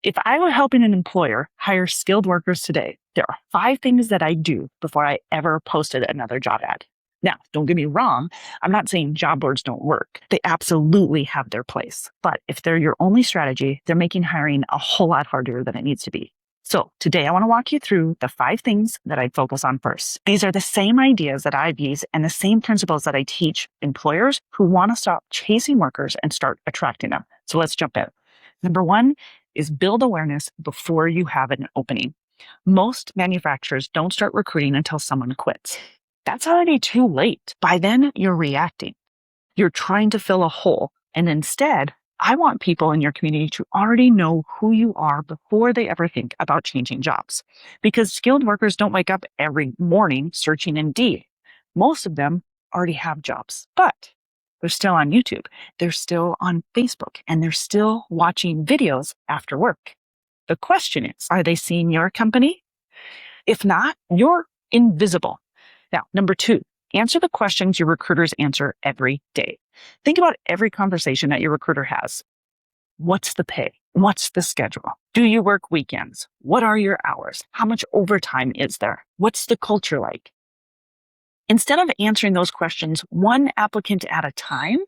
If I were helping an employer hire skilled workers today, there are 5 things that I do before I ever posted another job ad. Now, don't get me wrong. I'm not saying job boards don't work. They absolutely have their place. But if they're your only strategy, they're making hiring a whole lot harder than it needs to be. So today I want to walk you through the 5 things that I'd focus on first. These are the same ideas that I've used and the same principles that I teach employers who want to stop chasing workers and start attracting them. So let's jump in. Number 1 is build awareness before you have an opening. Most manufacturers don't start recruiting until someone quits. That's already too late. By then, you're reacting. You're trying to fill a hole. And instead, I want people in your community to already know who you are before they ever think about changing jobs. Because skilled workers don't wake up every morning searching Indeed. Most of them already have jobs, but they're still on YouTube. They're still on Facebook, and they're still watching videos after work. The question is, are they seeing your company? If not, you're invisible. Now, number 2, answer the questions your recruiters answer every day. Think about every conversation that your recruiter has. What's the pay? What's the schedule? Do you work weekends? What are your hours? How much overtime is there? What's the culture like? Instead of answering those questions one applicant at a time,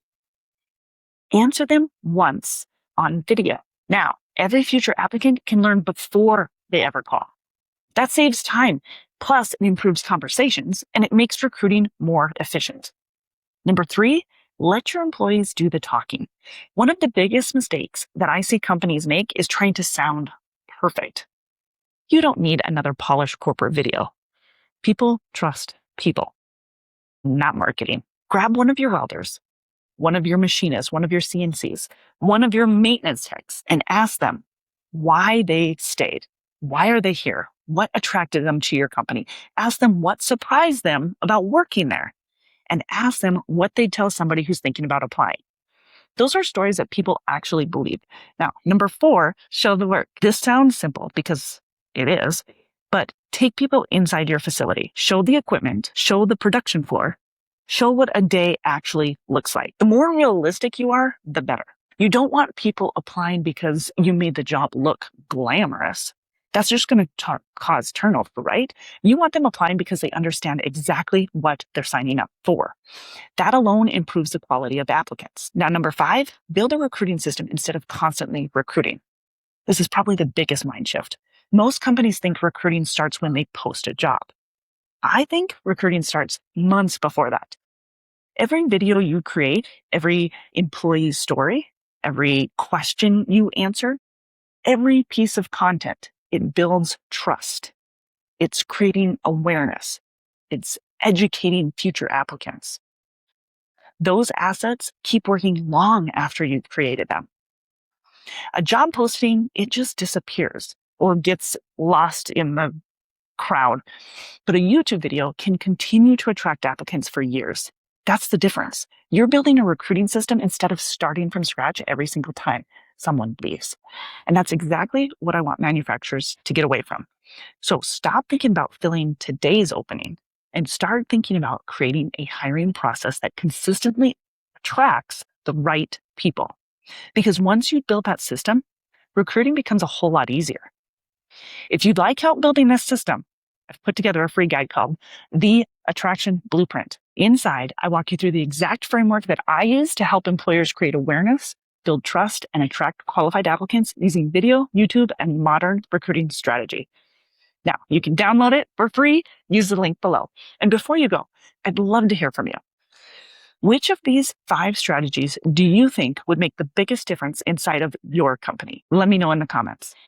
answer them once on video. Now, every future applicant can learn before they ever call. That saves time. Plus, it improves conversations and it makes recruiting more efficient. Number 3, let your employees do the talking. One of the biggest mistakes that I see companies make is trying to sound perfect. You don't need another polished corporate video. People trust people, not marketing. Grab one of your welders, one of your machinists, one of your CNCs, one of your maintenance techs, and ask them why they stayed. Why are they here? What attracted them to your company? Ask them what surprised them about working there, and ask them what they'd tell somebody who's thinking about applying. Those are stories that people actually believe. Now, number 4, show the work. This sounds simple because it is, but take people inside your facility. Show the equipment, show the production floor, show what a day actually looks like. The more realistic you are, the better. You don't want people applying because you made the job look glamorous. That's just going to cause turnover, right? You want them applying because they understand exactly what they're signing up for. That alone improves the quality of applicants. Now, number 5, build a recruiting system instead of constantly recruiting. This is probably the biggest mind shift. Most companies think recruiting starts when they post a job. I think recruiting starts months before that. Every video you create, every employee story, every question you answer, every piece of content, it builds trust. It's creating awareness. It's educating future applicants. Those assets keep working long after you've created them. A job posting, it just disappears or gets lost in the crowd. But a YouTube video can continue to attract applicants for years. That's the difference. You're building a recruiting system instead of starting from scratch every single time someone leaves. And that's exactly what I want manufacturers to get away from. So stop thinking about filling today's opening and start thinking about creating a hiring process that consistently attracts the right people. Because once you build that system, recruiting becomes a whole lot easier. If you'd like help building this system, I've put together a free guide called The Attraction Blueprint. Inside, I walk you through the exact framework that I use to help employers create awareness, build trust, and attract qualified applicants using video, YouTube, and modern recruiting strategy. Now, you can download it for free. Use the link below. And before you go, I'd love to hear from you. Which of these 5 strategies do you think would make the biggest difference inside of your company? Let me know in the comments.